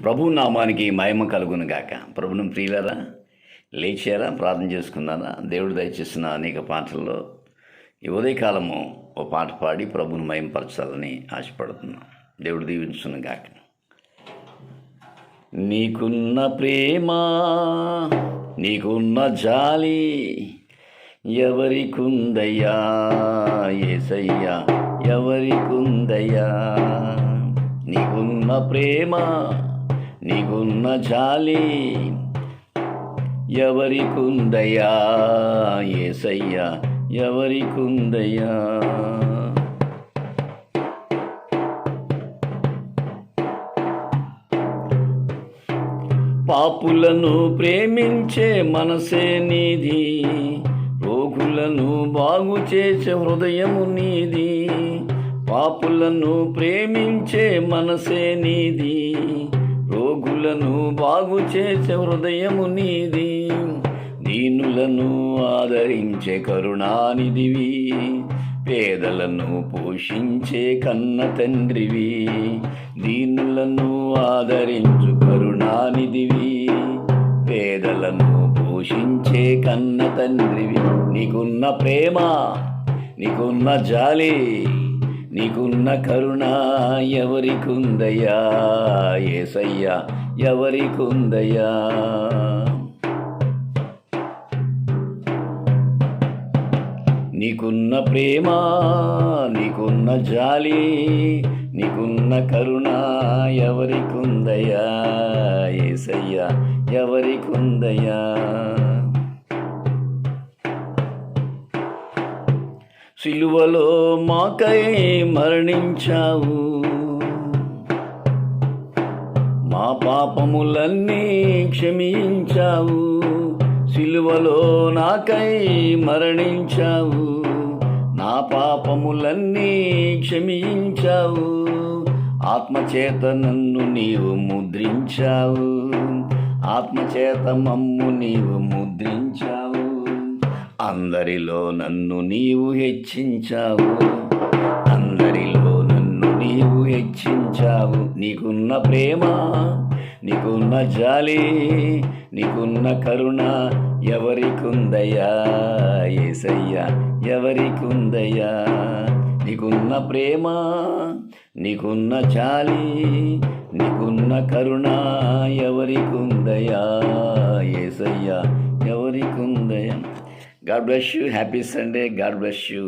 ప్రభు నామానికి మహిమ కలుగును గాక. ప్రభుని ప్రియులరా, లేచారా, ప్రార్థన చేసుకున్నారా? దేవుడు దయచేసిన అనేక పాటల్లో ఈ ఉదయకాలము ఓ పాట పాడి ప్రభుని మహిమపరచాలని ఆశపడుతున్నాం. దేవుడు దీవించును గాక. నీకున్న ప్రేమ, నీకున్న జాలి ఎవరికుందయ్యా యేసయ్యా, ఎవరికుందయ్యా. నీకున్న ప్రేమ, నీకున్న జాలి ఎవరికుందయ్యా యేసయ్యా, ఎవరికుందయ్యా. పాపులను ప్రేమించే మనసే నీది, రోగులను బాగు చేసే హృదయము నీది. పాపులను ప్రేమించే మనసే నీది, రోగులను బాగు చేసే హృదయము నీది. దీనులను ఆదరించే కరుణానిధివి, పేదలను పోషించే కన్న తండ్రివి. దీనులను ఆదరించు కరుణానిధివి, పేదలను పోషించే కన్న తండ్రివి. నీకున్న ప్రేమ, నీకున్న జాలి, నీకున్న కరుణ ఎవరికుందయ్యా యేసయ్యా, ఎవరికుందయ్యా. నీకున్న ప్రేమ, నీకున్న జాలి, నీకున్న కరుణ ఎవరికుందయ్యా యేసయ్యా, ఎవరికుందయ్యా. సిలువలో మాకై మరణించావు, మా పాపములన్నీ క్షమించావు. సిలువలో నాకై మరణించావు, నా పాపములన్నీ క్షమించావు. ఆత్మచేత నన్ను నీవు ముద్రించావు, ఆత్మచేత మమ్ము నీవు ముద్రించావు. అందరిలో నన్ను నీవు హెచ్చించావు, అందరిలో నన్ను నీవు హెచ్చించావు. నీకున్న ప్రేమ, నీకున్న జాలి, నీకున్న కరుణ ఎవరికుందయ్యా యేసయ్యా, ఎవరికుందయ్యా. నీకున్న ప్రేమ, నీకున్న జాలి, నీకున్న కరుణ ఎవరికుందయ్యా యేసయ్యా, ఎవరికుందయ్యా. God bless you. Happy Sunday. God bless you.